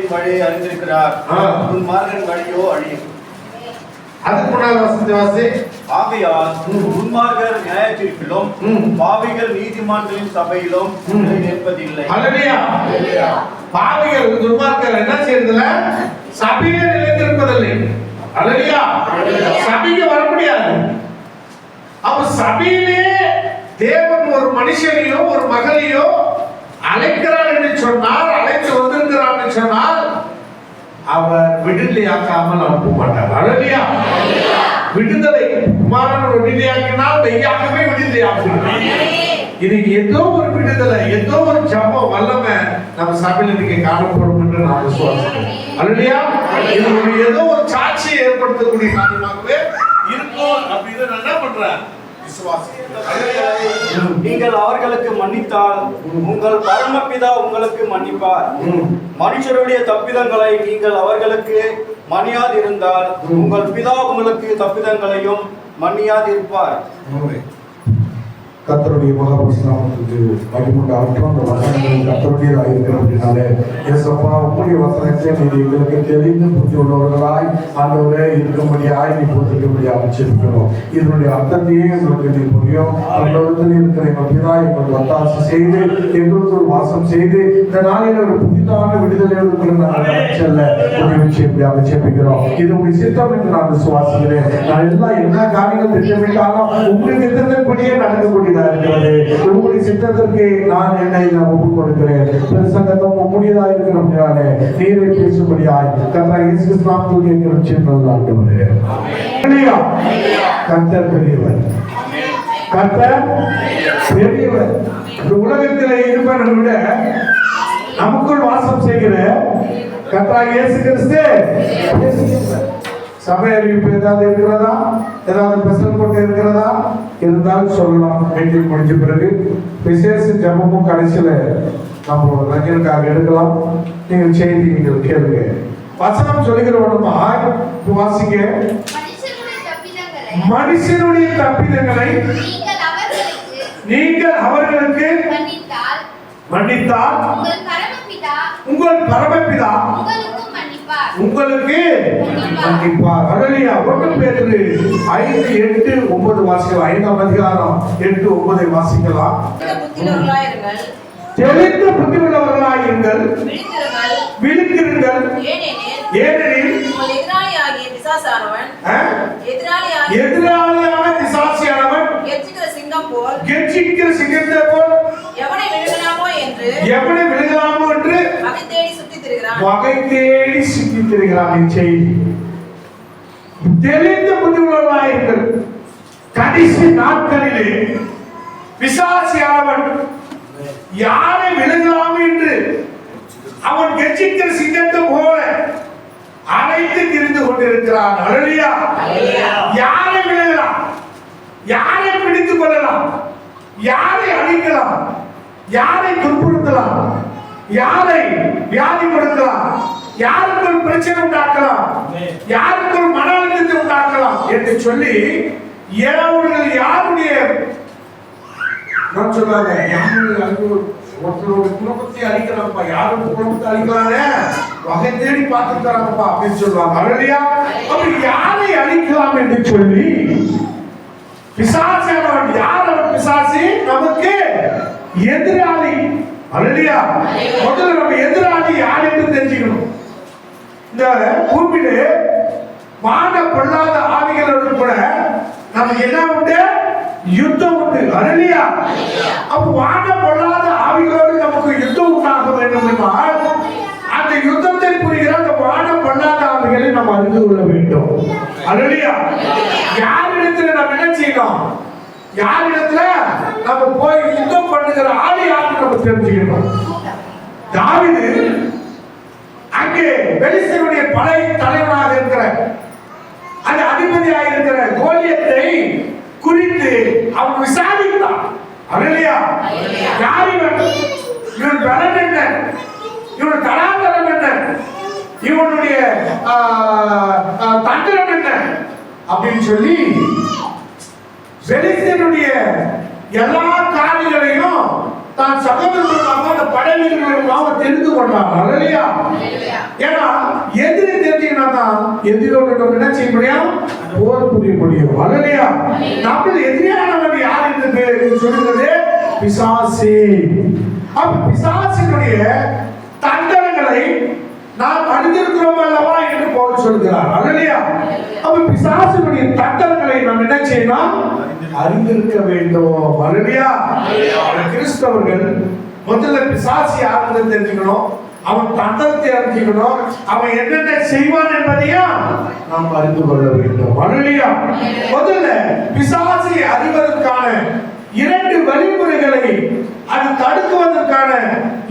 நீதிமான்களின் வழியை அறிந்திருக்கிறார். துன்மார்க்கன் வழியோ அழியும். அதுக்கு முன்னால் வசனத்தை வாசி. ஆகையால் துன்மார்க்கர் நியாயத்தீர்ப்பிலும் பாவிகள் நீதிமான்களின் சபையிலும் நிற்பதில்லை. அல்லேலூயா. பாவிகள் துன்மார்க்கர் என்ன செய்யறதில்ல? சபையிலே நிலைத்திருப்பதில்லை. அல்லேலூயா. சபைக்கு வர முடியாது. அப்ப சபையிலே தேவன் ஒரு மனுஷனையோ ஒரு மகளையோ அழைக்கிறார் என்று சொன்னால், அழைத்து வந்திருக்கிறார் என்று சொன்னால், அவர் விடுதலையாக்காமல் அனுப்ப மாட்டார். அல்லேலூயா. விடுதலை குமாரன் விடுதலையாக்கினால் மெய்யாகவே விடுதலையாக்குகிறார். இன்னைக்கு ஏதோ ஒரு விடுதலை, ஏதோ ஒரு ஜெபம் வல்லமை நம்ம சபையில் இன்னைக்கு காணப்படும் என்று நான் விசுவாசிக்கிறேன். அல்லேலூயா. இது ஏதோ ஒரு சாட்சியை ஏற்படுத்தக்கூடிய காரியமாகவே இருக்கும் அப்படின்னு நான் என்ன பண்றேன்? நீங்கள் அவர்களுக்கு மன்னித்தால் உங்கள் பரமபிதா உங்களுக்கு மன்னிப்பார். மனுஷருடைய தப்பிதங்களை நீங்கள் அவர்களுக்கு மன்னியாதிருந்தால் உங்கள் பிதா உங்களுக்கு தப்பிதங்களையும் மன்னியாதிருப்பார். கர்த்தருடைய மகாபரிசுத்தத்துக்கு மகிமையுண்டாகட்டும். அந்த வசனங்கள் கர்த்தருடையதாக இருக்கிறபடினாலே இயேசுப்பா உம்முடைய வசனத்தை நீர் எங்களுக்கு தெரிந்து புத்தி உள்ளவர்களாய் ஆண்டவரே இருக்கும்படியாய் நீ போட்டிருக்கும்படியாக அமைச்சிருக்கிறோம். இதனுடைய அர்த்தத்தையே உங்களுக்கு நீ புரியும். அந்தத்தில் இருக்கிற எங்கள் பிதா எங்கள் ஒத்தாசை செய்து எங்களுக்கு வாசம் செய்து இந்த நாளில் ஒரு புதிதான விடுதலையோடு நாங்கள் செல்ல உதவி செய்ய ஜெபிக்கிறோம். இது உங்களுடைய சித்தம் என்று நான் விசுவாசிக்கிறேன். நான் எல்லாம் என்ன காரியங்கள் திட்டமிட்டாலும் உங்களுக்கு எதிர்த்தபடியே நடக்கக்கூடிய இருக்கிறது. உங்களுடைய சித்தத்திற்கு நான் என்னை ஒப்புக் கொடுக்கிறேன். பிரசங்கத்தும் உங்களுடையதாக இருக்கிறபடியாலே நீரை பேசும்படியாய் கர்த்தர் இயேசு கிறிஸ்து நாமத்தில் கேட்கிறோம் ஜெபங்கள் ஆண்டவரே. அல்லேலூயா. கர்த்தர் பெரியவர். கர்த்தர் பெரியவர். இந்த உலகத்தில் இருப்பவர்களை விட நமக்குள் வாசம் செய்கிற கர்த்தர் இயேசு கிறிஸ்து சபை அறிவிப்பு ஏதாவது இருக்கிறதா? ஏதாவது பெசல் போட்டு இருக்கிறதா? இருந்தாலும் சொல்லலாம். மீட்டிங் முடிஞ்ச பிறகு விசேஷ ஜபமும் கடைசியில நம்ம ரஞ்சனுக்காக எடுக்கலாம். நீங்கள் செய்தி நீங்கள் கேளுங்க. வசனம் சொல்லுகிறவனுமா வாசிங்க. மனுஷனுடைய தப்பிதங்களை நீங்கள் அவர்களுக்கு மன்னித்தால் உங்கள் பரமபிதா உங்களுக்கு மன்னிப்பார். அல்லேலூயா. 1 பேதுரு 5:8-9 வாசிக்கலாம். 5ஆம் அதிகாரம் 8-9 வாசிக்கலாம். தெளிந்த புத்தி உள்ளவர்களாயிருங்கள், விழித்திருங்கள். ஏனெனில் உங்கள் எதிராளியாகிய பிசாசானவன் கெர்ச்சிக்கிற சிங்கத்தை போல் எவனை விழுங்கலாமோ என்று வகை தேடி சுற்றித் திரிகிறான். செய்தி தெளிந்த புத்தி உள்ளவர்களாயிருங்கள். கடைசி நாட்களிலே பிசாசானவன் யாரை விழுங்கலாம் என்று அவன் கெர்ச்சிக்கிற சிங்கத்தை போல அழைத்து திரிந்து கொண்டிருக்கிறான். அல்லேலூயா. யாரை விழுங்கலாம், யாரை பிடித்துக் கொள்ளலாம், யாரை அழிக்கலாம், யாரை துன்புறுத்தலாம், யாரை வியாதிப்படுத்தலாம், யாருக்குள் பிரச்சனை உண்டாக்கலாம், யாருக்குள் மன அழுத்தத்தை உண்டாக்கலாம் என்று சொல்லி யாருடைய நான் சொல்லாங்க ஒருத்தரோட குடும்பத்தை அழிக்கிறாங்கப்பா, யாரும் குடும்பத்தை அழிக்கலானே வகை தேடி பார்த்துக்கிறாங்கப்பா அப்படின்னு சொல்லுவாங்க. அல்லேலூயா. அப்படி யாரை அழிக்கலாம் என்று சொல்லி பிசாசானவன் யார்? அவன் பிசாசு நமக்கு எதிராளி. அல்லேலூயா. முதல்ல நம்ம எதிராளி யார் என்று தெரிஞ்சுக்கணும். இந்த பூமியில வான பொல்லாத ஆவிகளோடு கூட நமக்கு என்ன உண்டு? யுத்தம் உண்டு. அல்லேலூயா. அப்ப வான பொல்லாத ஆவிகளோடு நமக்கு யுத்தம் உண்டாக வேண்டும் என்றால் அந்த யுத்தத்தை புரிகிற அந்த வான பொல்லாத ஆவிகளை நாம் அறிந்து கொள்ள வேண்டும். அல்லேலூயா. யாரிடத்துல நம்ம என்ன செய்யணும்? யாரிடத்துல நம்ம போய் யுத்தம் பண்ணுகிற ஆளு யாருன்னு நம்ம தெரிஞ்சுக்கணும். தாவீது அங்கே பெலிஸ்தருடைய படை தலைவனாக இருக்கிற அந்த அதிபதியாக இருக்கிற கோலியத்தை குறித்து அவன் விசாரித்தான். அல்லேலூயா. யார் இவன்? இவன் பலன் என்ன? இவன் கலாச்சாரம் என்ன? இவனுடைய தந்திரம் என்ன அப்படின்னு சொல்லி பெலிஸ்தருடைய எல்லா காரியங்களையும் தான் சகோதரர்களுக்காக அந்த படை வீரர்களுக்காக தெரிந்து கொண்டான். அல்லேலூயா. ஏன்னா எதிரி தெரிஞ்சுக்கினா எதிரோட என்ன செய்ய முடியும்? போர் புரிய முடியும். அல்லேலூயா. நம்ம எதிரியானவன் யார் என்று சொல்லுகிறது? பிசாசு. அப்ப பிசாசினுடைய தண்டனைகளை நாம் அறிந்திருக்கிறோம் அல்லவா என்று பவுல் சொல்கிறார். அல்லேலூயா. அப்ப பிசாசினுடைய தண்டனைகளை நாம் என்ன செய்யணும்? அறிந்திருக்க வேண்டும். அல்லேலூயா. கிறிஸ்தவர்கள் முதல்ல பிசாசு யாருன்னு தெரிஞ்சுக்கணும், அவன் தண்டனத்தை அறிஞ்சுக்கணும், அவன் என்னென்ன செய்வான் என்பதையும் நாம் அறிந்து கொள்ள வேண்டும். அல்லேலூயா. முதல்ல பிசாசை அறிவதற்கான 2 வழிமுறைகளை, அது தடுக்குவதற்கான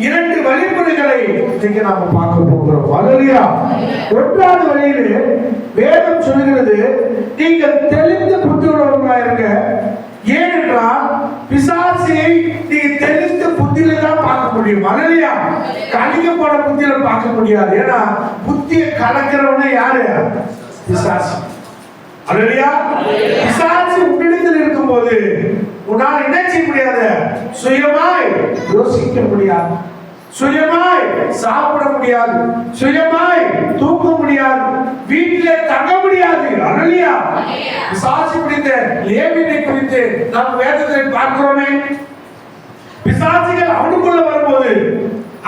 2 வழிமுறைகளை இன்னைக்கு நாம பார்க்க போகிறோம். அல்லேலூயா. 1வது வழியிலே வேதம் சொல்கிறது, நீங்கள் தெளிந்த புத்தியுள்ளவர்களாக இருங்க. ஏனென்றால் பிசாசை நீ தெளிந்த புத்தியில தான் பார்க்க முடியும். அல்லேலூயா. கலங்க போன புத்தியில பார்க்க முடியாது. ஏன்னா புத்தியை கலக்கிறவனே யாரு? பிசாசு. அல்லேலூயா. பிசாசு உன்னிடத்தில் இருக்கும்போது உன்னால் என்ன செய்ய முடியாது? சுயமாய் யோசிக்க முடியாது, சுயமாய் சாப்பிட முடியாது, சுயமாய் தூக்க முடியாது, வீட்டிலே தங்க முடியாது. அல்லேலூயா. பிசாசு குறித்த லேவியனை குறித்து நாம் வேதத்தில் பார்க்கிறோமே. பிசாசுகள் அவனுக்குள்ள வரும்போது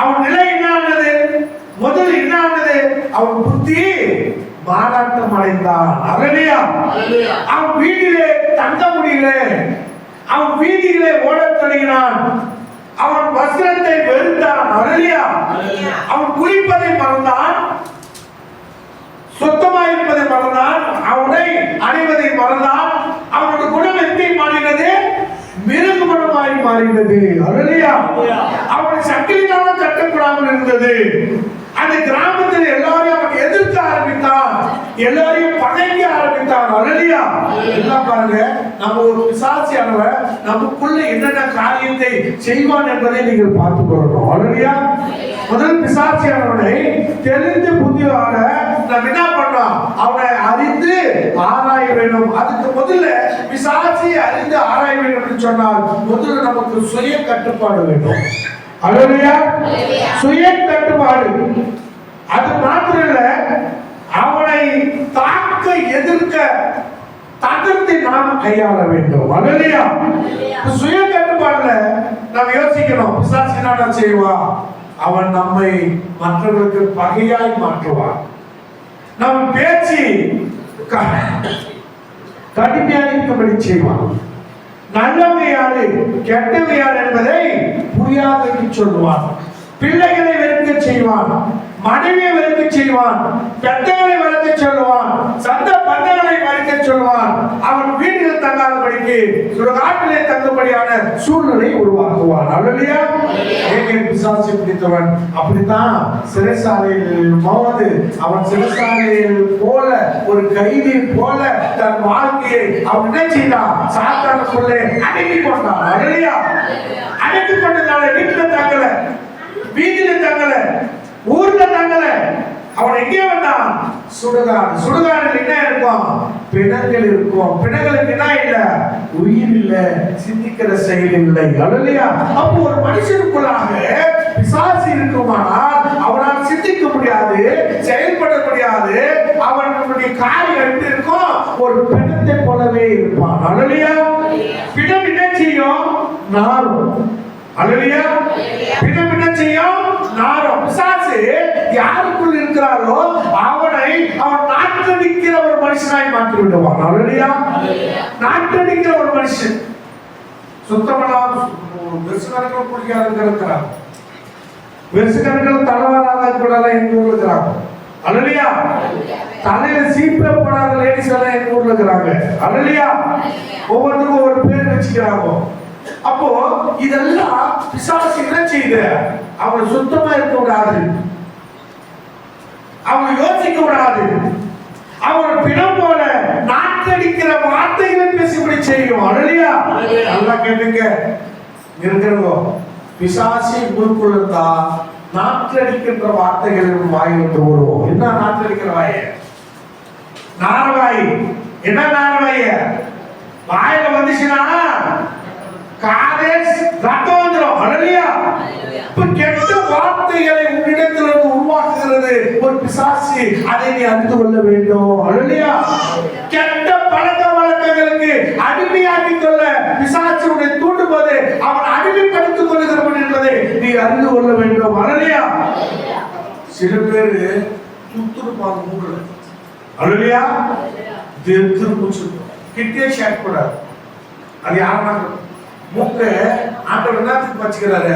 அவன் நிலை என்ன ஆனது? முதல் என்ன ஆனது? அவன் புத்தி மாறாட்டம் அடைந்தான். அல்லேலூயா. அவன் வீட்டிலே தங்க முடியல, அவன் வீதியிலே ஓடத் தொடங்கினான், அவன் வஸ்திரத்தை வெறுத்தான். அல்லேலூயா. அவன் குளிப்பதை மறந்தான், சுத்தமாயிருப்பதை மறந்தான், அவனை அணிவதை மறந்தான். அவனுடைய குணம் எப்படி மாறினது? மிருக குணமாய் மாறினது. அல்லேலூயா. அவனை சங்கிலினால கட்டப்படாமல் இருந்தது. அந்த கிராமத்தில் எல்லாரையும் அவன் எதிர்க்க ஆரம்பித்தான், எல்லாரையும் பகைக்க ஆரம்பித்தான். அல்லேலூயா. எல்லாம் பாருங்க, நம்ம ஒரு பிசாசியானவன் நமக்குள்ள என்னென்ன காரியத்தை செய்வான் என்பதை நீங்கள் பார்த்து கொள்ளணும். அல்லேலூயா. முதல் பிசாசியானவனை தெரிந்து புத்தியோட நாம் என்ன பண்ணோம்? அவனை அறிந்து ஆராய வேண்டும். அதுக்கு முதல்ல பிசாசை அறிந்து ஆராய வேண்டும் என்று சொன்னால் முதல்ல நமக்கு சுய கட்டுப்பாடு வேண்டும். அல்லேலூயா. சுய கட்டுப்பாடு. அது மாத்திரம் இல்ல, அவனை தாக்க எதிர்க்க தகத்தை நாம் கையாள வேண்டும். அல்லேலூயா. சுய கட்டுப்பாடுல நாம் யோசிக்கணும், பிசாசு என்ன செய்வான்? அவன் நம்மை மற்றவர்களுக்கு பகையாய் மாற்றுவான். நம் பேச்சு கடுமையாக இருக்கும்படி செய்வான். நல்லவங்க யாரு, கெட்டவங்க யாரு என்பதை புரியாதற்கு சொல்லுவான். பிள்ளைகளை வெறுக்க செய்வான், மனைவியை வெறுக்க செய்வான், பெற்றவரை வெறுக்க சொல்லுவான், சந்த பந்தங்களை வெறுக்க சொல்லுவான். அவன் வீட்டில் தங்காதபடிக்கு சுடுகாட்டிலே தங்கும்படியான சூழ்நிலை உருவாக்குவான். அல்லேலூயா. பிசாசு பிடித்தவன் அப்படித்தான் சிறைசாலையில் போவது, அவன் சிறைசாலையில் போல ஒரு கைதி போல தன் வாழ்க்கையை அவன் என்ன செய்தான்? சாத்தானுக்குள்ளே அடக்கி கொண்டான். அல்லேலூயா. அடக்கி கொண்டதால வீட்டில் தங்கல, வீதியில தங்கல, ஊர்ல தங்கல, அவன் எங்கே வந்தான்? சுடுகாடு. சுடுகாடில் என்ன இருக்கும்? பிணங்கள் இருக்கும். பிணங்களுக்கு என்ன இல்ல? உயிர் இல்ல, சிந்திக்கிற செயல் இல்லை. அல்லேலூயா. அப்போ ஒரு மனுஷனுக்குள்ளாக பிசாசு இருக்குமானால் அவனால் சிந்திக்க முடியாது, செயல்பட முடியாது. அவனுடைய காரியம் எப்படி இருக்கும்? ஒரு பிணத்தை போலவே இருப்பான். அல்லேலூயா. பிணம் என்ன செய்யும்? நாரும். அல்லேலூயா. பிணம் என்ன செய்யும்? நாரும். பிசாசு யாருக்குள் இருக்கிறாரோ அவனை அவன் நாட்டடிக்கிற ஒரு மனுஷனாய் மாற்றி விடுவான். அல்லேலூயா. நாட்டடிக்கிற ஒரு மனுஷன். சுத்தமல்லாத வெறுசுகர்கள் குடிக்காரங்க இருக்கிறாங்க, வெறுசுகர்கள் தலைவராக கூட எங்க ஊர்ல இருக்கிறாங்க. அல்லேலூயா. தலையில சீப்பே போடாத லேடிஸ் எல்லாம் எங்க ஊர்ல இருக்கிறாங்க. அல்லேலூயா. ஒவ்வொருத்தருக்கும் ஒவ்வொரு பேர் வச்சுக்கிறாங்க. அப்போ இதெல்லாம் பிசாசு என்ன செய்யுது? அவனை சுத்தமா இருக்க விடாது, அவனை யோசிக்க விடாது, அவன் பிணம் போல நாட்டடிக்கிற வார்த்தைகளை பேசிபடி செய்யும். அல்லேலூயா. நல்லா கேளுங்க இருக்கிறவங்க, பிசாசு உங்களுக்குள்ள இருந்தா நாட்டடிக்கின்ற வார்த்தைகள் வாயிலிருந்து வருவோம். என்ன நாட்டடிக்கிற வாய? நாரவாய். என்ன நாரவாய? வாயில வந்துச்சுன்னா காதேஸ் ரத்தம் வந்துடும். ஹல்லேலூயா. இப்ப கெட்ட வார்த்தைகளை உன்னிடத்திலிருந்து உருவாக்குகிறது ஒரு பிசாசு. அதை நீ அறிந்து கொள்ள வேண்டும். ஹல்லேலூயா. கெட்ட பழக்க வழக்கங்களுக்கு அடிமையாக்கிக் கொள்ள பிசாசு உன்னை தூண்டும்போது அவன் அடிமைப்படுத்திக் கொள்ளுகிறவன் என்பதை நீ அறிந்து கொள்ள வேண்டும். ஹல்லேலூயா. சில பேரு துத்துருப்பாங்க மூக்குல. ஹல்லேலூயா. திருப்பூச்சு கிட்டே ஷேக் கூடாது. அது யாருன்னா மூக்க ஆண்டவர் என்னத்துக்கு வச்சுக்கிறாரு?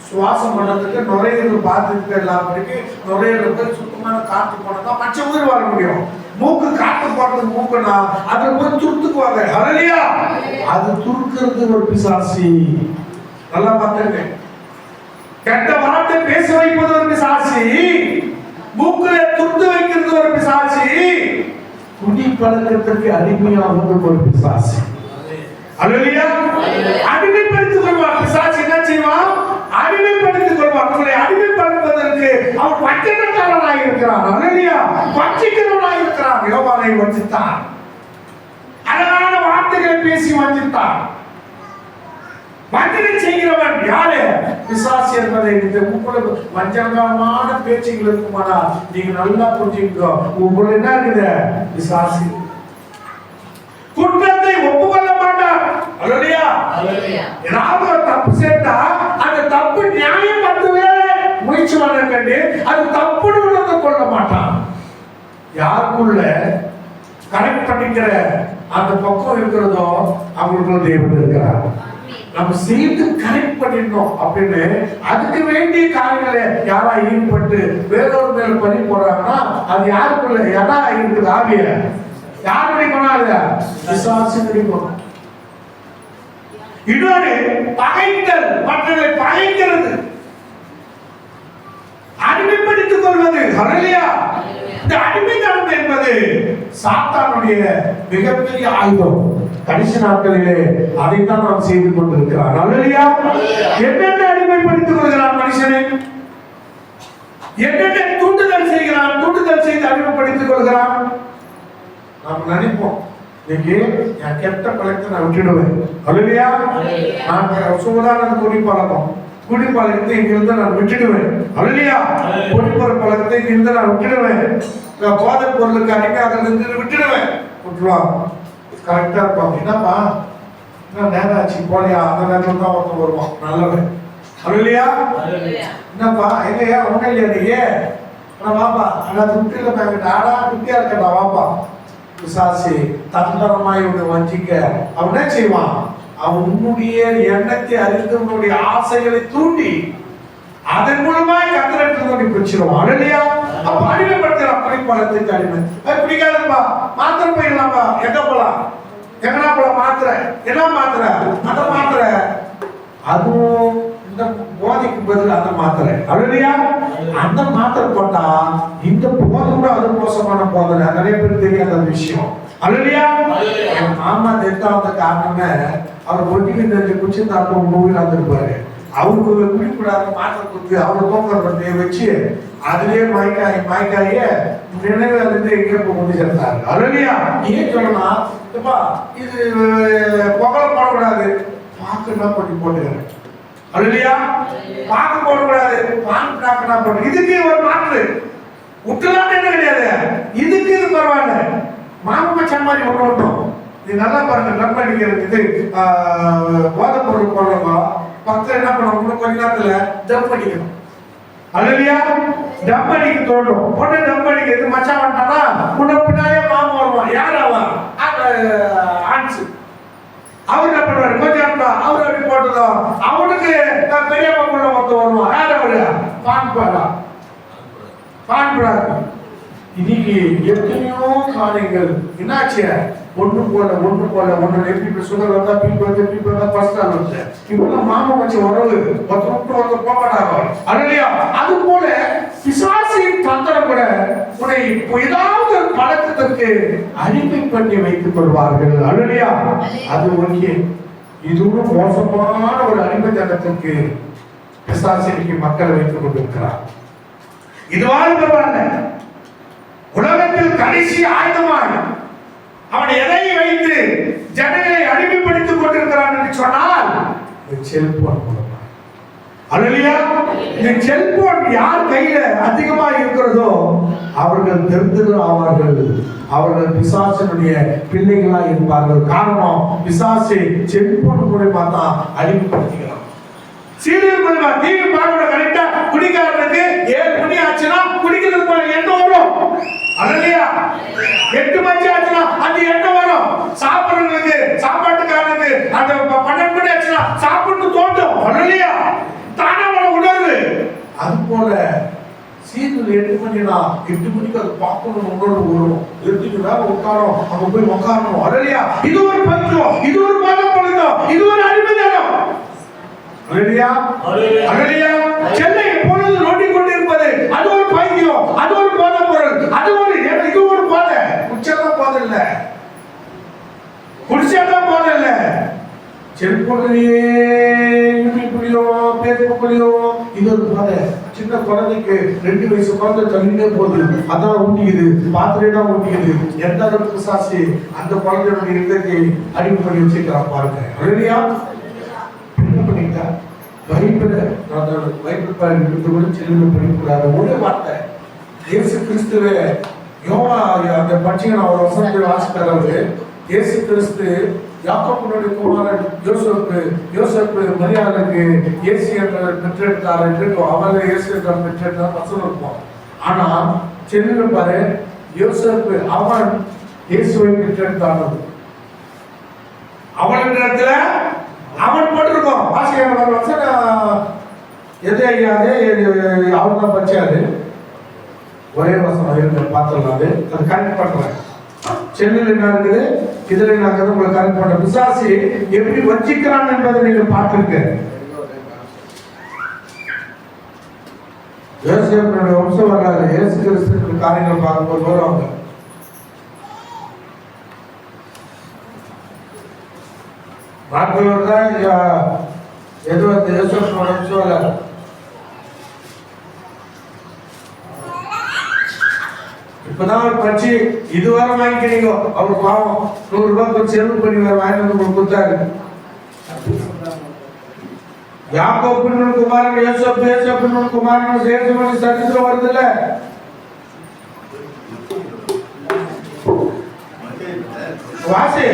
சுவாசம் பண்ணதுக்கு நுரையீரல் பார்த்துட்டு எல்லாம் இருக்கு. நுரையீரல் போய் சுத்தமான காற்று போனதான் மற்ற உயிர் வாழ முடியும். மூக்கு காற்று போடுறது மூக்குனா அதுல போய் துருத்துக்குவாங்க. ஹல்லேலூயா. அது துருக்கிறது ஒரு பிசாசி. நல்லா பார்த்துங்க. கெட்ட வார்த்தை பேச வைப்பது ஒரு பிசாசி. மூக்குல துருத்து வைக்கிறது ஒரு பிசாசி. குடி பழக்கத்திற்கு அடிமையாவது ஒரு பிசாசி. ஹல்லேலூயா. அடிமைப்படுத்திக் கொள்வார் பிசாசு. என்ன செய்வான்? அடிமைப்படுத்திக் கொள்வார். உங்களை அடிமைப்படுத்துவதற்கு அவன் வஞ்சகக்காரனாக இருக்கிறான். ஹல்லேலூயா. வஞ்சிக்கிறவனாக இருக்கிறான். யோவானை வஞ்சித்தான். அழகான வார்த்தைகளை பேசி வஞ்சித்தான். வஞ்சனை செய்கிறவன் யாரு? பிசாசு என்பதை உங்களுக்கு வஞ்சகமான பேச்சுகள் இருக்குமானா நீங்க நல்லா புரிஞ்சுக்கோ. உங்களுக்கு என்ன இருக்குது? பிசாசு. குற்றத்தை ஒப்புக்கொள்ள மாட்டான். ஹல்லேலூயா. ஏதாவது ஒரு தப்பு செய்தா அந்த தப்பு நியாயம் பண்ணுவே முயற்சி பண்ணி அது தப்புன்னு உணர்ந்து கொள்ள மாட்டான். யாருக்குள்ள கரெக்ட் பண்ணிக்கிற அந்த பக்கம் இருக்கிறதோ அவங்களுக்குள்ள தேவன் இருக்கிறார். நம்ம செய்து கரெக்ட் பண்ணிடணும் அப்படின்னு அதுக்கு வேண்டிய காரியங்களை யாரா ஈடுபட்டு வேறொரு மேல பறி போறாங்கன்னா அது யாருக்குள்ள எதா இருக்குது? ஆவிய யார் பிடிக்கணும்? பிசாசு பிடிக்கணும். இன்னொரு பகைத்தல், மற்றவர்களை பகைக்கிறது, அடிமைப்படுத்திக் கொள்வது. ஹல்லேலூயா. இந்த அடிமைத்தனம் என்பது சாத்தானுடைய மிகப்பெரிய ஆயுதம். கடைசி நாட்களிலே அதைத்தான் நாம் செய்து கொண்டிருக்கிறார். ஹல்லேலூயா. என்னென்ன அடிமைப்படுத்திக் கொள்கிறான் மனுஷனை? என்னென்ன தூண்டுதல் செய்கிறான்? தூண்டுதல் செய்து அடிமைப்படுத்திக் கொள்கிறான். நாம் நினைப்போம் இன்னைக்கு என் கெட்ட பழக்கத்தை நான் விட்டுடுவேன். ஹல்லேலூயா. நான் சுகாதார குடிப்பழக்கம் குடிப்பழக்கத்தை இங்கிருந்து நான் விட்டுடுவேன். ஹல்லேலூயா. குடிப்பற பழக்கத்தை இங்கிருந்து நான் விட்டுடுவேன். போதை பொருளுக்கு அடிமையாகிறது விட்டுடுவேன். விட்டுருவான். கரெக்டா இருப்பான். என்னப்பா என்ன நேரம் ஆச்சு போலியா? அந்த நேரத்தில் தான் ஒருத்தன் வருவான் நல்லவன். ஹல்லேலூயா. என்னப்பா எங்கயா ஒன்றும் இல்லையா? நீங்க வாப்பா நான் துட்டில பேங்கிட்ட ஆடா துட்டியா இருக்கா வாப்பா. பிசாசு தந்திரமாய் உன்னை வஞ்சிக்க அவன் என்ன செய்வான்? அவன் உன்னுடைய எண்ணத்தை அறிந்து உன்னுடைய ஆசைகளை தூண்டி அதன் மூலமாய் கத்திரத்தை பிடிச்சிருவான். ஹல்லேலூயா. அப்ப அடிமைப்படுத்தலாம். குடிப்பழக்கத்துக்கு அடிமை. பிடிக்காதுப்பா மாத்திரை போயிடலாம்ப்பா. எங்க போலாம்? எங்கனா போலாம்? மாத்திரை என்ன மாத்திரை? அந்த மாத்திரை அதுவும் இந்த போதைக்கு பதில் அந்த மாத்திரை. ஹல்லேலூயா. அந்த மாத்திரை போட்டா இந்த போதை கூட அது மோசமான போதை. நிறைய பேர் தெரியாத விஷயம். ஹல்லேலூயா. மாமா தெத்தா வந்த காரணமே அவர் ஒட்டிக்கு குச்சி தாக்க மூவில வந்துருப்பாரு. அவருக்கு குடிக்கூடாத மாத்திரை கொடுத்து அவரை தோக்கத்தை வச்சு அதுலயே மயக்காய நினைவு இருந்து எங்கே போய் கொண்டு சேர்த்தாரு. ஹல்லேலூயா. ஏன் சொல்லணும்னா இது புகழ போடக்கூடாது, பாக்குன்னா பண்ணி போட்டுக்கிறேன். ஹல்லேலூயா. பாக்கு போடக்கூடாது, பான் பிளாக்னா போட்டு. இதுக்கு ஒரு மாற்று விட்டுலான்னு என்ன கிடையாது. இதுக்கு இது பரவாயில்ல. மாம மச்சான் மாதிரி ஒன்று விட்டோம். நீ நல்லா பாருங்க. நன்மை அடிக்கிறது இது போதை பொருள் போடுறவங்க பக்கத்தில் என்ன பண்ணணும்? கொஞ்ச நேரத்துல ஜம்ப் அடிக்கணும். ஹல்லேலூயா. ஜம்ப் அடிக்க தோணும். உடனே ஜம்ப் அடிக்கிறது மச்சான் வந்துட்டானா உன்ன பின்னாலே மாமன் வருவான். யார் அவன்? ஆன்சு. அவர் என்ன பண்ணுவாரு? கொஞ்சம் அவர் அப்படி போட்டதும் அவனுக்கு பெரிய பொண்ணு மொத்தம் வருவான். யார் அவரு? பான்புறாரு. இன்னைக்கு எத்தனையோ காரியங்கள் என்னாச்சு? ஒண்ணு போல எப்படி சுகர் வந்தா பீப்பு வந்தா ஃபர்ஸ்ட் ஆள் வந்து இப்பெல்லாம் மாமா வச்சு உறவு ஒருத்தர் போக மாட்டாங்க. ஹல்லேலூயா. அது போல பிசாசின் தந்திரம் கூட உன்னை ஏதாவது ஒரு பழக்கத்திற்கு அடிமை பண்ணி வைத்துக் கொள்வார்கள். ஹல்லேலூயா. அது ஓகே. இதுவும் மோசமான ஒரு அடிமைத்தனத்திற்கு பிசாசிற்கு மக்களை வைத்துக் கொண்டிருக்கிறார். இதுவாக பரவாயில்ல. உலகத்தில் கடைசி ஆயுதமாய் அவன் எதை வைத்து ஜனங்களை அடிமைப்படுத்திக் கொண்டிருக்கிறான் என்று சொன்னால் செல்போன் மூலமா. அல்லேலூயா. இந்த செல்போன் யார் கையில அதிகமா இருக்கிறதோ அவர்கள் தெரிந்துகள் ஆவார்கள். அவர்கள் பிசாசினுடைய பிள்ளைகளா இருப்பார்கள். காரணம், பிசாசு செல்போன் மூலமா தான் அடிமைப்படுத்திக்கிறான். சீரியல் மூலமா டிவி பார்க்கணும். கரெக்டா குடிக்காரனுக்கு 7 மணி ஆச்சுன்னா குடிக்கிறதுக்கு எண்ணம் வரும். அல்லேலூயா. 8 மணி ஆச்சுன்னா அந்த எண்ணம் வரும். சாப்பிடுறதுக்கு சாப்பாட்டுக்காரனுக்கு அந்த 12 மணி ஆச்சுன்னா சாப்பிட்டு தோண்டும். அல்லேலூயா. தானா வர உணர்வு. அது போல சீரியல் 8 மணினா 8 மணிக்கு அது பார்க்கணும் உணர்வு வரும். 8க்கு மேல உட்காரும், அங்க போய் உட்காரணும். அல்லேலூயா. இது ஒரு பஞ்சம், இது ஒரு பழக்கம், இது ஒரு அடிமைத்தனம். அல்லேலூயா. அல்லேலூயா. செல்லை எப்பொழுது நோண்டிக் கொண்டிருப்பது அது ஒரு பைத்தியம், அது ஒரு போதைப் பொருள், அது ஒரு இது ஒரு போதை. குடிச்சாதான் போதை இல்ல, குடிச்சாதான் போதை இல்ல. செல்போன்லயே யூடியூப்லயோ பேஸ்புக்லயோ இது ஒரு போதை. சின்ன குழந்தைக்கு 2 வயசு குழந்தை தள்ளினே போகுது, அதான் ஊட்டிக்குது, பாத்திரே தான் ஊட்டிக்குது. எந்த அளவுக்கு சாசி அந்த குழந்தையோட இருந்ததை அடிமை பண்ணி வச்சுக்கிறான் பாருங்க. அல்லேலூயா. பைபிள் படிக்கூடாது. ஒரே வார்த்தை இயேசு கிறிஸ்துவே யோவா அந்த பட்சிகன் அவர் வசனத்தை வாசிக்கிறவரு இயேசு கிறிஸ்து யாக்கோபுடைய குமாரன் யோசேப்பு மரியாளுக்கு இயேசு என்றவர் பெற்றெடுத்தார் என்று அவரை இயேசு என்றவர் பெற்றெடுத்தார் வசனம் இருக்கும். ஆனா செல்லுங்க பாரு, யோசேப்பு அவன் இயேசுவை பெற்றெடுத்தான். அவன் இடத்துல அவன் போட்டிருக்கோம். வாசிக்க வசனம் எது ஐயாது அவர் தான் பச்சாரு. ஒரே வசனம் இருக்கு, பார்த்துடலாம். அது கரெக்ட் பண்றேன். சென்னையில் என்ன இருக்குது, இதுல நான் உங்களை கரெக்ட் பண்றேன். பிசாசு எப்படி வஞ்சிக்கிறான் என்பதை நீங்க பார்த்திருக்க. யோசேப்பினுடைய வம்சம் வராது. இயேசு கிறிஸ்து காரியங்கள் பார்க்கும்போது வருவாங்க. நாட்களோட தான் எது யோசேப்பினோட வம்சம் வராது. இப்பதான் அவர் பச்சு இதுவரை வாங்கிக்கிறீங்க. அவர் பாவம் 100 ரூபாய் கொஞ்சம் செலவு பண்ணி வாங்கி வந்து உங்களுக்கு கொடுத்தாரு. யாக்கோபு குமாரன் யோசேப்பு, யோசேப்பு குமாரன் சேசுமணி சரித்திரம் வருது இல்ல. வாசி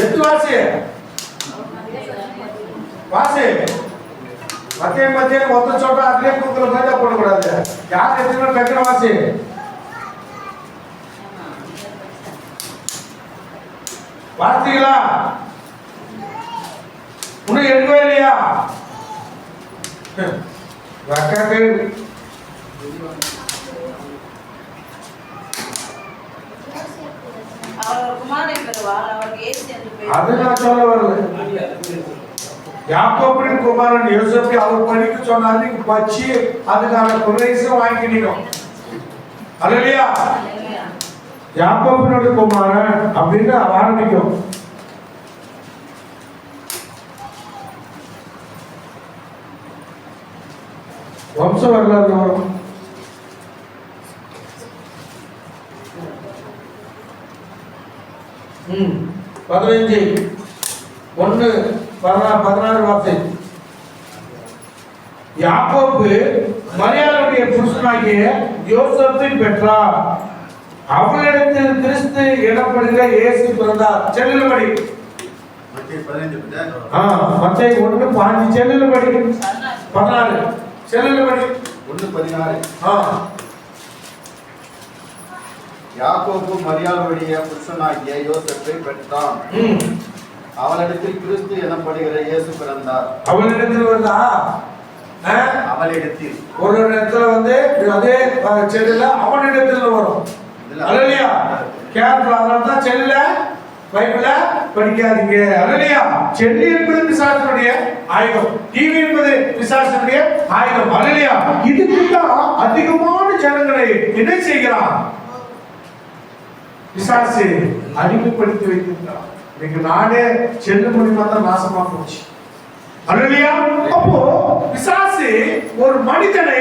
எது வாசி வாசி மத்திய மத்திய ஒத்த சோட்டா அட்லே குக்கல மேல போட கூடாது. யார் எத்தனை பெக்கற வாசி வாசிங்களா உன்னை எடுக்கவே இல்லையா? வக்காக்கு அவர் குமாரன் பெறுவார். அவருக்கு இயேசு என்று பெயர். அது நான் சொல்ல வரல. யாக்கோபின் குமாரன் யோசேப்பு அவர் படிக்க சொன்னாரு. நீங்க பச்சி அதுக்கான குறைசம் வாங்கினீங்க. அல்லேலூயா. யாக்கோபினுடைய குமாரன் அப்படின்னு ஆரம்பிக்கும். வம்ச வரலாறு வரும். ம் 15 1 16 வார்த்தை. யாக்கோபு மரியாளுடைய புருஷனாகிய யோசேப்பை பெற்றார். அவளிடத்தில் கிறிஸ்து எனப்படுகிற இயேசு பிறந்தார். செல்லுபடி மத்தேயு 1:15 செல்லுபடி 16 செல்லுபடி 1:16. யாக்கோபு மரியாளுடைய புருஷனாகிய யோசேப்பை பெற்றான். அவளிடத்தில் கிறிஸ்து எனப்படுகிற இயேசு பிறந்தார். அவளிடத்தில் வருதா? அவளிடத்தில் ஒரு இடத்துல வந்து அதே செல்லுல அவனிடத்தில் வரும். அல்லேலூயா. கேர்ஃபுல்லா தான் செல்லுல பைபிள படிக்காதீங்க. அல்லேலூயா. செல்லு என்பது பிசாசுடைய ஆயுதம், டிவி என்பது பிசாசுடைய ஆயுதம். அல்லேலூயா. இதுக்கு அதிகமான ஜனங்களை என்ன செய்கிறான்? பிசாசு அடிமைப்படுத்தி வைத்திருக்கிறான். இன்னைக்கு நாடே செல்லு மூலியமா தான் நாசமா போச்சு. அல்லேலூயா. அப்போ பிசாசு ஒரு மனிதனை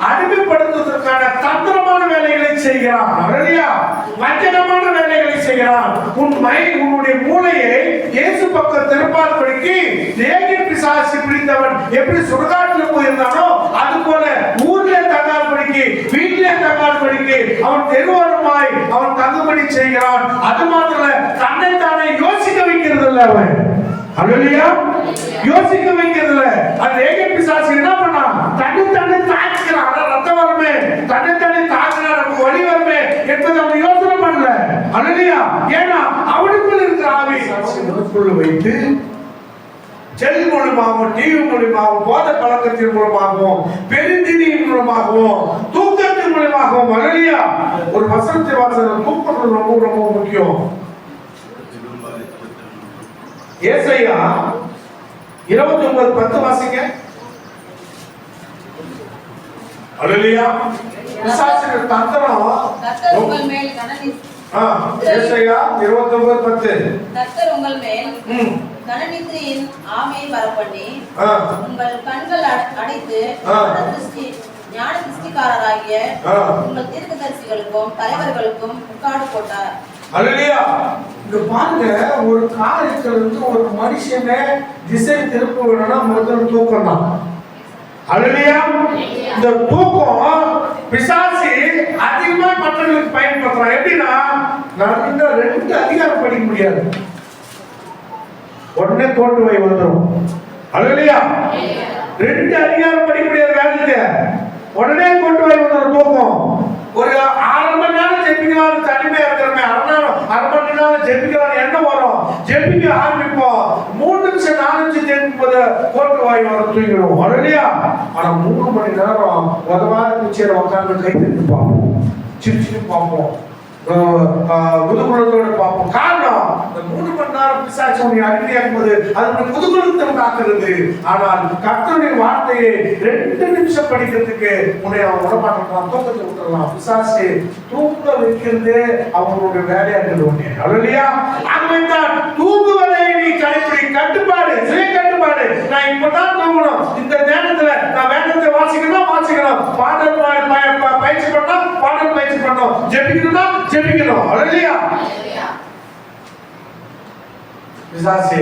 அடிமைப்படுத்துவதற்கான தந்திரமான வேலைகளை செய்கிறான். அல்லேலூயா. வஞ்சகமான வேலைகளை செய்கிறான். உன்னுடைய மூளையை இயேசு பக்கம் திருப்பாதபடிக்கு லேகிய பிசாசு பிடித்தவன் எப்படி சுடுகாட்டில் போயிருந்தானோ அது போல ஊர்ல தங்காதபடிக்கு வீட்டிலே தங்காதபடிக்கு அவன் தெருவோரமாய் அவன் தங்குபடி செய்கிறான். அது மாத்திரம் தன்னைத்தானே யோசிக்க வைக்கிறது இல்லை. அவன் அல்லேலூயா யோசிக்க வைக்கிறது இல்லை. அந்த லேகிய பிசாசு என்ன பண்ணான்? தன்னை தாக்குகிறான். ரத்தம் வருமே, தன்னை தாக்குனா நமக்கு வலி வருமே என்பதை அவன் யோசனை பண்ணல. அல்லேலூயா. ஏன்னா அவனுக்குள்ள இருக்கிற ஆவி அவனுக்குள்ள வைத்து செல் மூலமாகவும் டிவி மூலமாகவும் போத பழக்கத்தின் மூலமாகவும் பெருந்தினியின் மூலமாகவும் தூக்கத்தின் மூலமாகவும் அல்லேலூயா ஒரு வசனத்தை வாசகம் தூக்கம் ரொம்ப ரொம்ப முக்கியம். ஏசாயா 29:10 வாசிங்க. அல்லேலூயா. பிசாசின் தந்திரம் கர்த்தர் உங்கள் மேல் ஏசாயா 29:10 கர்த்தர் உங்கள் மேல் கனநித்திரையின் ஆமையை வரப்பண்ணி உங்கள் கண்கள் அடைத்து ஞான திருஷ்டிக்காரராகிய உங்கள் தீர்க்கதரிசிகளுக்கும் தலைவர்களுக்கும் முக்காடு போட்டார். அல்லேலூயா. இங்க பாருங்க, ஒரு காரியத்துல இருந்து ஒரு மனுஷனை திசை திருப்ப வேணும்னா முதல் தூக்கம் தான். அல்லேலூயா. இந்த தூக்கம் பிசாசு அதிகமா மற்றவர்களுக்கு பயன்படுத்துறான். எப்படின்னா நான் 2 அதிகாரம் படிக்க முடியாது, உடனே தோற்றுவை வந்துடும். அல்லேலூயா. 2 அதிகாரம் படிக்க முடியாது வேலைக்கு, உடனே தோற்றுவை வந்துடும் தூக்கம். ஒரு 6 மணி நேரம் ஜெபிக்கலாம், தனிமையா இருக்கிறமே 1/2 மணி நேரம் ஜெபிக்கலாம், என்ன வரும்? ஜெபிக்க ஆரம்பிப்போம், 3 நிமிஷம் 4 நிமிஷம் ஜெபிப்பது கோட்டு வாய் வர தூங்கிடும். அல்லேலூயா. ஆனா 3 மணி நேரம் உதவாத குச்சியில உட்கார்ந்து கை தட்டி பார்ப்போம், சிரிச்சு பார்ப்போம், முதுகுலத்தோடு பார்ப்போம். காரணம் இந்த 3 மணி நேரம் பிசாசு உன்னை அடிமையாக்கும் போது அது முதுகுலத்தை உண்டாக்குறது. ஆனால் கர்த்தருடைய வார்த்தையை 2 நிமிஷம் படிக்கிறதுக்கு உன்னை அவன் விடமாட்டான், தூக்கத்தை விட்டுறலாம். பிசாசு தூங்க வைக்கிறது அவங்களுடைய வேலையாக்குறது ஒண்ணு. அல்லேலூயா. ஆகவேதான் தூங்குவதை நீ கடைபிடி. கட்டுப்பாடு, சுய கட்டுப்பாடு. நான் இப்பதான் தூங்கணும், இந்த நேரத்துல நான் வேதத்தை வாசிக்கணும், பாடல் பயிற்சி பண்ணணும், பாடல் பயிற்சி பண்ணணும், ஜெபிக்கணும்னா ஜெபிக்கணும். அல்லேலூயா. பிசாசு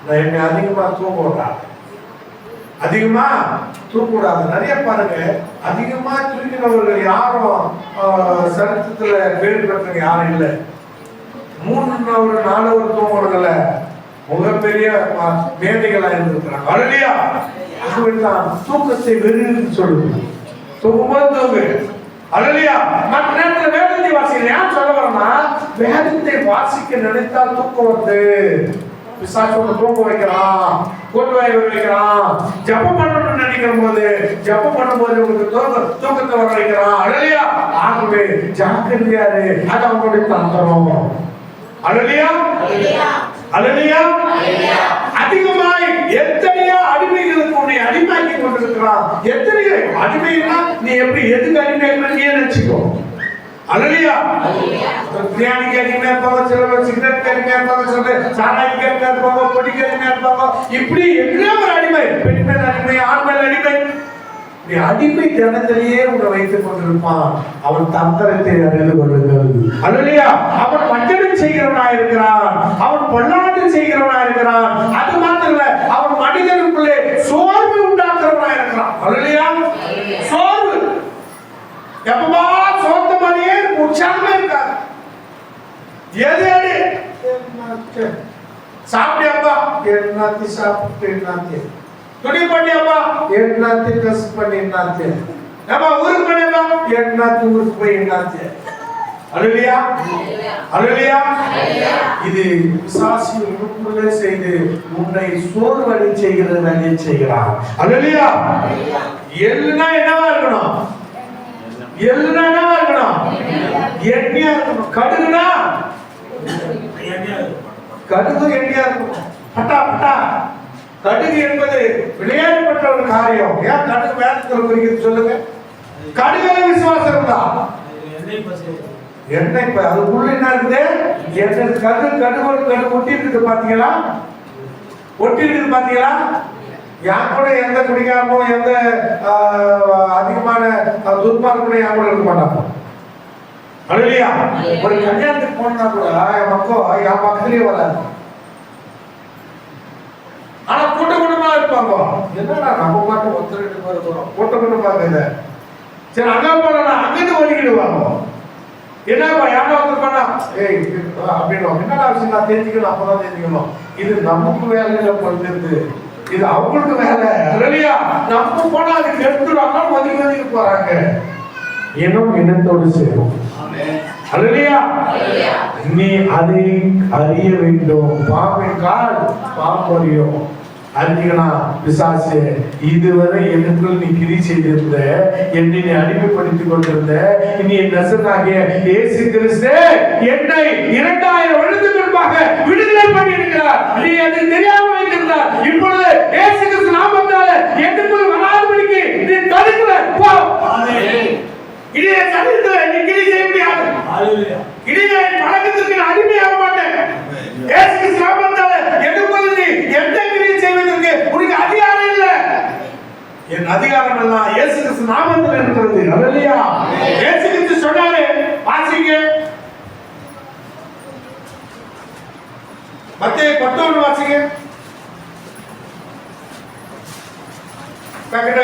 நான் என்ன அதிகமா தூங்கக்கூடாது, அதிகமா தூங்கக்கூடாது. நிறைய பாருங்க, அதிகமா தூங்கினவர்கள் யாரும் சரித்திரத்துல பேர் பெற்றவங்க யாரும் இல்லை. 3 hour 4 hour தூங்குறதுல மிகப்பெரிய மேதைகளா இருந்திருக்கிறாங்க. அல்லேலூயா. அதுதான் தூக்கத்தை வெறுன்னு சொல்லுது. தூங்கும்போது தூங்கு. அல்லேலூயா. மற்ற நேரத்துல வேதத்தை வாசிக்க ஏன் சொல்ல வரேன்னா, வேதத்தை வாசிக்க நினைத்தால் தூக்கம் வருது. பிசாசு தூங்க வைக்கிறான், கொண்டு வைக்கிறான். ஜெபம் பண்ணணும்னு நினைக்கும் போது ஜெபம் பண்ணும்போது உங்களுக்கு தூக்கத்தை வர வைக்கிறான். அல்லேலூயா. ஆகவே ஜாக்கிரதையாரு, அது அவங்களுடைய தந்திரம். அல்லேலூயா. அல்லேலூயா. அதிகமாய் எத்தனையோ அடிமைகளுக்கு உன்னை அடிமையாக்கி கொண்டிருக்கிறான். எத்தனையோ அடிமைனா நீ எப்படி எதுக்கு அடிமையாக்கி நினைச்சுக்கோ. அல்லேலூயா. பிரியாணிக்கு அடிமையா இருப்பாங்க, சிலர் சிகரெட் அடிமையா இருப்பாங்க, சிலர் சாராய்க்கு அடிமையா இருப்பாங்க, பொடிக்கு அடிமையா இருப்பாங்க. இப்படி எல்லா ஒரு அடிமை, பெண் மேல் அடிமை, ஆண் மேல் அடிமை. நீ அடிமை தினத்திலேயே உன்னை வைத்துக் கொண்டிருப்பான். அவன் தந்திரத்தை அறிந்து கொள்ளுங்கள். அல்லேலூயா. அவன் வஞ்சகம் செய்கிறவனாய் இருக்கிறான், அவன் பொல்லாட்டு செய்கிறவனாய் இருக்கிறான். அது மாத்திரம் இல்ல, அவன் மனிதனுக்குள்ளே சோர்வு உண்டாக்குறவனாய் இருக்கிறான். அல்லேலூயா. சோர்வு எப்பமா சோர்ந்த மாதிரியே உற்சாகமே இருக்காது. எது சாப்பிட்டியாப்பா, என்னத்தி சாப்பிட்டு என்னாத்தி, துணி பண்ணியாப்பா, என்னாத்தி ட்ரெஸ் பண்ணி என்னாத்தி, நம்ம ஊருக்கு பண்ணியாப்பா, என்னாத்தி ஊருக்கு போய் என்னாத்தி. அல்லேலூயா. அல்லேலூயா. இது பிசாசு உனக்குள்ளே செய்து உன்னை சோர்வடை செய்கிற வேலையை செய்கிறான். அல்லேலூயா. எல்லாம் என்னவா இருக்கணும்? எல்லாம் என்னவா இருக்கணும்? எண்ணெயா இருக்கணும். கடுகுனா கடுகு எண்ணெயா இருக்கணும். பட்டா பட்டா. கடுகு என்பது விளையாடப்பட்ட ஒரு காரியம். ஏன் கடுகு வேதத்தில் குறிக்கிறது சொல்லுங்க? கடுகுல விசுவாசம் இருந்தா எண்ணெய் அதுக்குள்ள என்ன இருக்குது? எண்ணெய். கடுகு ஒட்டி இருக்குது பாத்தீங்களா? ஒட்டி இருக்குது பாத்தீங்களா? யார் கூட எந்த குடிக்காரமோ எந்த அதிகமான துர்பார்க்கணும் யார் கூட இருக்க மாட்டாங்க. அல்லேலூயா. ஒரு கல்யாணத்துக்கு போனா கூட என் மக்கள் என் பக்கத்துலயே வராது. ஆனா கூட்டமா இருப்பாங்க. என்னடா நம்ம மட்டும் ஒருத்தர் ரெண்டு பேர் இருக்கிறோம், கூட்டமா இல்லை. சரி அங்க போனா அங்கிருந்து ஒதுக்கிடுவாங்க. என்னப்பா யாரோ ஒருத்தர் பண்ணா அப்படின்னு என்னடா விஷயம் நான் தெரிஞ்சுக்கணும், அப்பதான் தெரிஞ்சுக்கணும். இது நமக்கு வேலையில பண்ணுறது, இது அவங்களுக்கு வேலை. அல்லேலூயா. நம்ம போனா அதுக்கு எடுத்துடுவாங்க, ஒதுக்கி போறாங்க. இனம் இனத்தோடு சேரும். அல்லேலூயா. நீ அதை அறிய வேண்டும். பாம்பின் கால் பாம்பு அறியும். அறிஞ்சிக்கனா பிசாசு, இதுவரை எனக்குள் நீ கிரி செய்திருந்த, என்னை நீ அடிமைப்படுத்திக் கொண்டிருந்த, இனி என் நசனாகிய இயேசு கிறிஸ்து என்னை 2000 வருடத்துக்கு முன்பாக விடுதலை பண்ணி இருக்கிறார். நீ அதை தெரியாம வைத்திருந்தார். இப்பொழுது இயேசு கிறிஸ்து நாமத்தால எனக்குள் வராதபடிக்கு நீ தடுக்கிற. போ. இனிய சரீரத்துல நீ கிரி செய்ய முடியாது. இனிய பழக்கத்திற்கு நான் அடிமையாக மாட்டேன். இயேசு கிறிஸ்து நாமத்தால எனக்குள் நீ எந்த கிரியை செய்வதற்கு உனக்கு அதிகாரம் இல்லை. என் அதிகாரம் எல்லாம் இயேசு கிறிஸ்து நாமத்தில் இருக்கிறது. அல்லேலூயா. இயேசு கிறிஸ்து சொன்னாரு, வாசிங்க மத்தேயு 11 வாசிங்க. டக்கு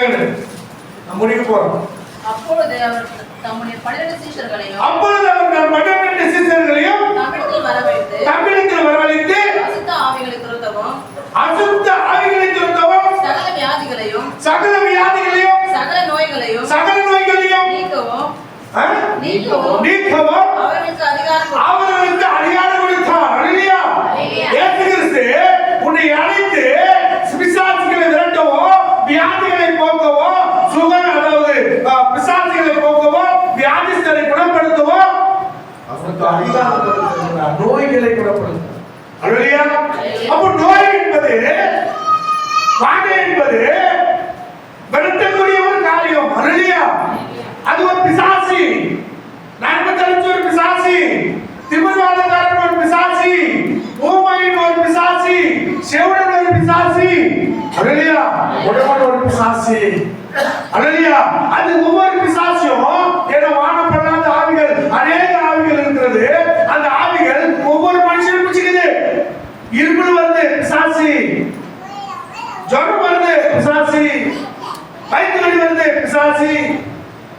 நம்ம முடிக்க போறோம். அப்பொழுது அவர் தம்முடைய 12 சீஷர்களையும் தம்மிடத்தில் வரவழைத்து அசுத்த ஆவிகளை துரத்தவும் சகல வியாதிகளையும் சகல நோய்களையும் நீக்கவும் அவர்களுக்கு அதிகாரம் கொடுத்தார். அல்லேலூயா. இயேசு கிறிஸ்து உன்னை அழைத்து பிசாசுகளை விரட்டவோ, வியாதிகளை போக்கவோ, சுகம் அதாவது பிசாசுகளை போக்கவோ, வியாதிஸ்தரை குணப்படுத்தவோ அதிகாரம் கொடுத்திருக்கிறார். நோய்களை குணப்படுத்த. அல்லேலூயா. அப்போ நோய் என்பது, வாதை என்பது விரட்டக்கூடிய ஒரு காரியம். அல்லேலூயா. அது ஒரு பிசாசு. நரம்பு தளர்ச்சி ஒரு பிசாசு, திமிர்வாதக்காரன் ஒரு பிசாசு, ஊமையின் ஒரு பிசாசு, செவிடன் ஒரு பிசாசு. அல்லேலூயா. உடம்பு ஒரு பிசாசு. அல்லேலூயா. அது ஒவ்வொரு பிசாசையும் என வானப்படாத ஆவிகள், அநேக ஆவிகள் இருக்கிறது. அந்த ஆவிகள் ஒவ்வொரு மனுஷனும் பிடிக்குது. இருமல் வருது பிசாசு, ஜுரம் வருது பிசாசு, வயிற்று வலி வருது பிசாசு,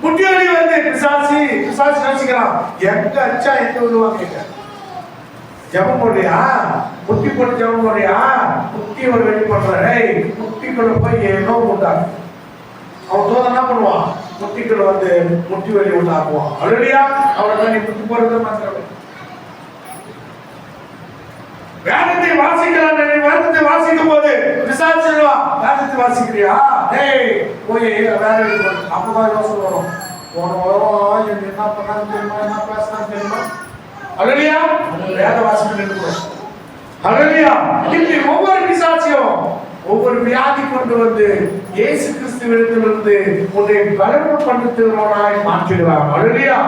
முட்டி வலி வருது பிசாசு. பிசாசு யோசிக்கிறான், எங்க அச்சா எங்க விடுவாங்க. ஜபம் போடுறியா, முட்டி போட்டு ஜபம் போடுறியா, முட்டி ஒரு வெளி பண்ற, முட்டிக்குள்ள போய் ஏனோ உண்டாகும். அவன் தோத என்ன பண்ணுவான், முட்டிக்குள்ள வந்து முட்டி வெளி உண்டாக்குவான். அல்லேலூயா. அவனை நீ முட்டி போறது மாத்திரம். வேதத்தை வாசிக்கிறான். வேதத்தை வாசிக்கும் போது விசாரிச்சிருவா, வேதத்தை வாசிக்கிறியா, டேய் போய் வேற அப்பதான் யோசனை வரும். போன வாரம் என்ன பண்ணான்னு தெரியுமா, என்ன பேசினான்னு தெரியுமா. அல்லேலூயா. வேத வாசிக்க நினைக்கிறோம். அல்லேலூயா. இப்படி ஒவ்வொரு பிசாசியும் ஒவ்வொரு வியாதி கொண்டு வந்து இயேசு கிறிஸ்துவிடத்திலிருந்து உன்னை பலவீனப்படுத்துகிறவனாய் மாற்றிடுவார். அல்லேலூயா.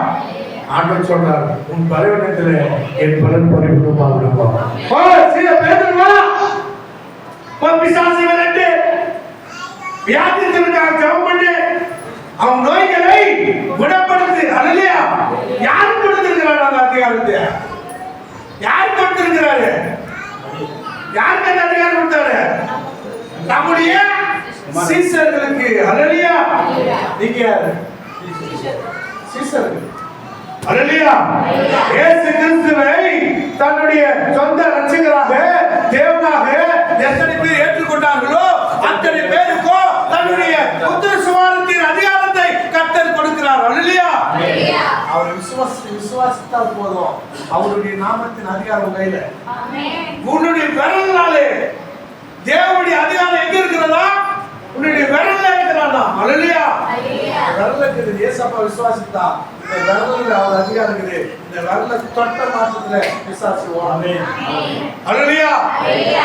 ஆண்டவர் சொன்னார், உன் பலவீனத்திலே என் பலன் பரிபூர்ணமாக இருக்கும். சில பேதுருவா பிசாசு விரட்டு, வியாதிகளுக்காக ஜெபம் பண்ணு, அவன் நோய்களை குணப்படுத்து. அல்லேலூயா. யார் கொடுத்திருக்கிறார் அந்த அதிகாரத்தை? யார் கொடுத்திருக்கிறாரு? யாருக்கு அந்த அதிகாரம் கொடுத்தாரு? நம்முடைய சீஷர்களுக்கு. அல்லேலூயா. நீங்க சீஷர்கள். அல்லேலூயா. இயேசு கிறிஸ்துவை தன்னுடைய சொந்த ரட்சகராக, தேவனாக எத்தனை பேர் ஏற்றுக்கொண்டார்களோ அத்தனை பேருக்கும் தன்னுடைய புத்திர சுவாரத்தின் அதிகாரத்தை கர்த்தர் கொடுக்கிறார். அல்லேலூயா. அவர் விசுவாசித்தால் போதும், அவருடைய நாமத்தின் அதிகாரம் கையில. உன்னுடைய விரல்னாலே தேவனுடைய அதிகாரம் எங்க இருக்கிறதா? உன்னுடைய விரல்ல இருக்கிறதா? அல்லேலூயா. விரல்ல இருக்குது. ஏசப்பா விசுவாசித்தா இந்த விரல்ல அவர் அதிகாரம் இருக்குது. இந்த விரல்ல தொட்ட மாத்திரத்துல விசுவாசி ஓடவே. அல்லேலூயா.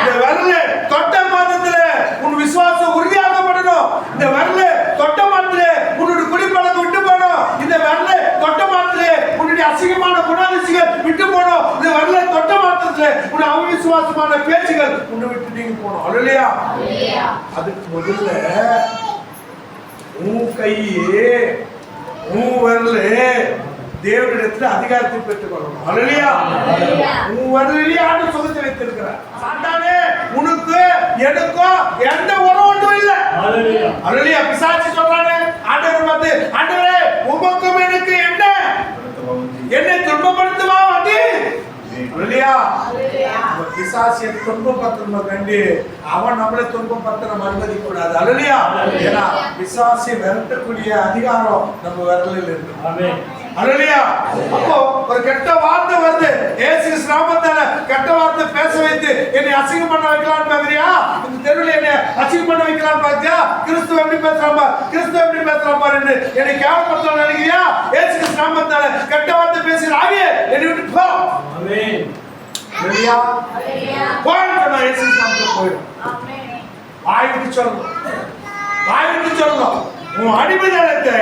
இந்த விரல்ல தொட்ட மாத்திரத்துல உன் விசுவாசம் உறுதியாக்கப்படணும். இந்த விரல்ல தொட்ட மாத்திரத்துல உன்னுடைய குடிப்பழக்கம் விட்டு போகணும். இந்த விரல்ல தொட்ட மாத்திரத்துல உன்னுடைய அசிங்கமான குணாதிசயங்கள் விட்டு போகணும். இந்த விரல்ல தொட்ட மாத்திரத்துல உன் அவிசுவாசமான பேச்சுகள் உன்னை விட்டு நீங்க போகணும். அல்லேலூயா. அதுக்கு முதல்ல உன் கையே, உன் விரல் தேவனிடத்துல அதிகாரத்தை பெற்றுக் கொள்ளணும். அல்லேலூயா. உன் வரலிலே ஆண்டு சுகத்தை வைத்திருக்கிறார். சாத்தானே உனக்கு எனக்கும் எந்த உறவும் இல்லை. அல்லேலூயா. அல்லேலூயா. பிசாசு சொல்றானே ஆண்டவர் பார்த்து, ஆண்டவரே உமக்கும் எனக்கு என்ன என்னை துன்பப்படுத்துவா வந்து. அல்லேலூயா. பிசாசை துன்பப்படுத்துறத கண்டு அவன் நம்மளை துன்பப்படுத்த நம்ம அனுமதிக்க கூடாது. அல்லேலூயா. ஏன்னா பிசாசை விரட்டக்கூடிய அதிகாரம் நம்ம விரலில் இருக்கு. ஆமென். அல்லேலூயா. அப்போ ஒரு கெட்ட வார்த்தை வருது, இயேசு நாமத்தால கெட்ட வார்த்தை பேச வைத்து என்னை அசிங்கம் பண்ண வைக்கலாம்னு பாக்குறியா? இந்த தெருவில் என்னை அசிங்கம் பண்ண வைக்கலாம்னு பாத்தியா? கிறிஸ்துவ எப்படி பேசுறான் பாரு, கிறிஸ்துவ எப்படி பேசுறான் பாரு என்று என்னை கேவலப்படுத்தணும்னு நினைக்கிறியா? இயேசு நாமத்தால கெட்ட வார்த்தை பேசுற ஆவியே என்னை விட்டு போ. ஆமென். அல்லேலூயா. போய்ட்டு நான் இயேசு நாமத்துல போயிடும். ஆமென். வாய்விட்டு சொல்லணும், வாய்விட்டு சொல்லணும். உன் அடிமைத்தனத்தை,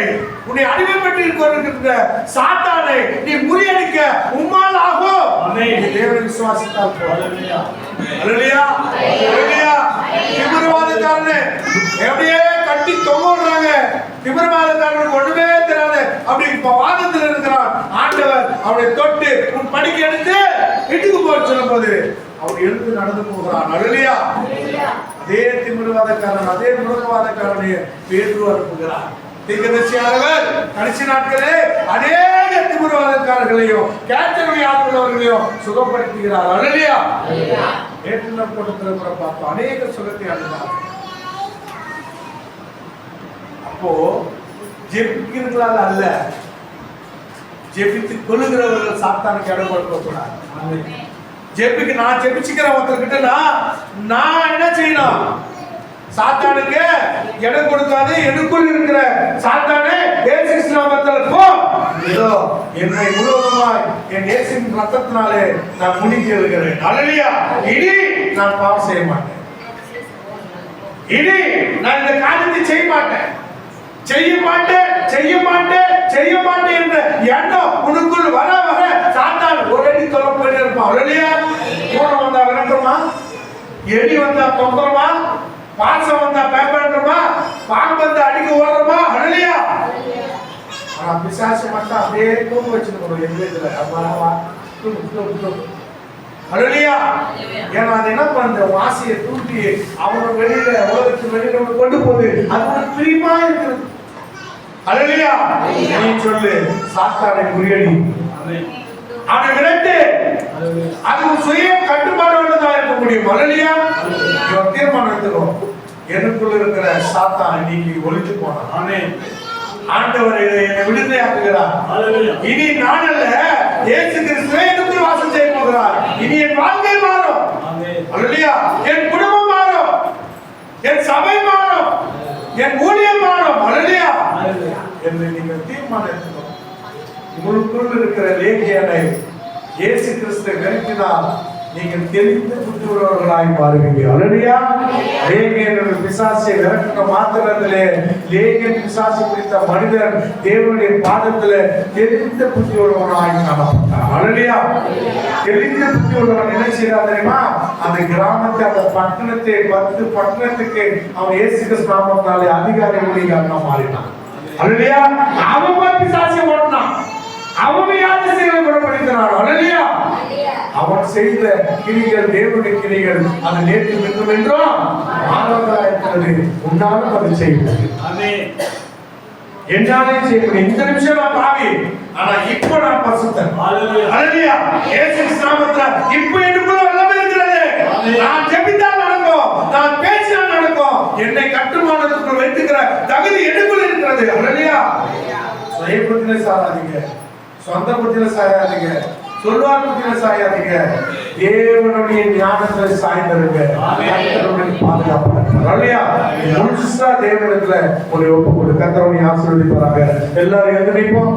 உன்னை அடிமைப்பட்டு இருக்கிற சாத்தானை நீ முறியடிக்க உம்மால் ஆகும். ஆமென். தேவனை விசுவாசித்தால் போதும். அல்லேலூயா. அல்லேலூயா. திமிர்வாதக்காரனே எப்படியே கட்டி தொங்குறாங்க. திமிர்வாதக்காரனுக்கு ஒண்ணுமே தெரியாது, அப்படி வாதத்தில் இருக்கிறான். ஆண்டவர் அவனை தொட்டு உன் படிக்க எடுத்து வீட்டுக்கு போக சொல்லும் போது அவன் எழுந்து நடந்து போகிறான். அல்லேலூயா. அதே திமிர்வாதக்காரன், அதே முருகவாதக்காரனை பேதுரு அனுப்புகிறார். தீர்க்கதரிசியானவர் கடைசி நாட்களே அநேக திமிர்வாதக்காரர்களையும் கேன்சர் வியாதியுள்ளவர்களையும் சுகப்படுத்துகிறார். அல்லேலூயா. ஏற்றுல கூட்டத்தில் கூட பார்த்தோம், அநேக சுகத்தை அடைந்தார். அப்போ ஜெபிக்கிறவர்களால் அல்ல, ஜெபித்து கொள்ளுகிறவர்கள் சாத்தானுக்கு இடம் கொடுக்க கூடாது. ஜெபிக்கு நான் ஜெபிச்சுக்கிறேன் ஒருத்தர்கிட்ட நான் என்ன செய்யணும்? சாத்தானுக்கு இடம் கொடுக்காது. எனக்குள் இருக்கிற சாத்தானே இயேசு நாமத்தில் போ. இதோ என்னை முழுவதுமாய் என் இயேசுவின் ரத்தத்தினாலே நான் முழுகி இருக்கிறேன். அல்லேலூயா. இனி நான் பாவம் செய்ய மாட்டேன். இனி நான் இந்த காரியத்தை செய்ய மாட்டேன், செய்ய மாட்டேன், செய்ய மாட்டேன், செய்ய மாட்டேன் என்ற எண்ணம் உனக்குள் வர வர சாத்தான் ஒரே தொலை போயிட்டே இருப்பான். அல்லேலூயா. பூனை வந்தா விரட்டுமா, எலி வந்தா தொங்குறமா, பாசம் வந்தா பயப்படுறமா, பாம்பு வந்தா அடிக்க ஓடுறமா. அல்லேலூயா. ஆனா பிசாசு மட்டும் அப்படியே தூங்க வச்சிருக்கணும் எங்க இதுல. அல்லேலூயா. ஏன்னா அது என்ன பண்ற, வாசியை தூண்டி அவனை வெளியில உலகத்துக்கு வெளியில கொண்டு போகுது. அது ஒரு பிரியமா இருக்குது. அல்லேலூயா. நீ சொல்லு, சாத்தானை முறியடி, அவனை விரட்டு. அது சுய கட்டுப்பாடோடு தான் இருக்க முடியும். அல்லேலூயா. தீர்மானம் எடுத்துக்கோ, எனக்குள்ள இருக்கிற சாத்தானை நீக்கி ஒழித்து போனான். ஆமென். ஆண்டவர் என்னை விடுதலையாக்குகிறார். இனி நான் அல்ல, இயேசு கிறிஸ்துவே எனக்குள் வாசம் செய்ய போகிறார். இனி என் வாழ்க்கை மாறும். அல்லேலூயா. என் குடும்பம் மாறும், என் சபை மாறும், என் ஊழியம் மாறும். அல்லேலூயா. என்று நீங்கள் தீர்மானம் எடுத்துக்கணும். உங்களுக்குள் இருக்கிற லேகியனை இயேசு கிறிஸ்துவை வெறுக்கினால் நீங்கள் தெளிந்த புத்தியுள்ளவர்களாய் மாறுவீங்க. அல்லேலூயா. லேகியன் பிசாசை விரட்ட மாத்திரத்திலே லேகியன் பிசாசு பிடித்த மனிதன் தேவனுடைய பாதத்திலே தெளிந்த புத்தியுள்ளவனாய் காணப்பட்டான். அல்லேலூயா. தெளிந்த புத்தியுள்ளவன் என்ன செய்யறான் தெரியுமா? அந்த கிராமத்தை, அந்த பட்டணத்தை, 10 பட்டணத்துக்கு அவன் இயேசு கிறிஸ்து நாமத்தினாலே அதிகாரி ஊழியக்காரனா மாறினான். அல்லேலூயா. அவன் பிசாசை ஓட்டினான், அவன் வியாதிகளை குணப்படுத்தினான். அல்லேலூயா. அவன் செய்த கிரிகள் தேவனுடைய கிரிகள், அது நேற்று நிற்கும் என்றும் மாறாததா இருக்கிறது. உன்னாலும் அது செய்வது. ஆமென். என்னாலே செய்வது. இந்த நிமிஷம் நான் பாவி, ஆனா இப்போ நான் பரிசுத்தன். அல்லேலூயா. இயேசு நாமத்தில இப்போ எனக்குள்ள வல்லமை இருக்கிறது. நான் ஜெபித்தால் நடக்கும், நான் பேசினால் நடக்கும். என்னை கட்டுமானத்துக்குள் வைத்துக்கிற தகுதி எனக்குள்ள இருக்கிறது. அல்லேலூயா. சுய புத்தியில சாராதீங்க, சொந்த புத்தியில சாயாதீங்க, சொல்வார் புத்தியில சாயாதீங்க. தேவனுடைய ஞானத்தை சாய்ந்திருங்க. பாதுகாப்பு. அல்லேலூயா. முழுசா தேவனிடத்துல ஒரு ஒப்பு கொடு. கர்த்தருடைய ஆசீர்வதிப்பாராக. எல்லாரும் எழுந்திருப்போம்.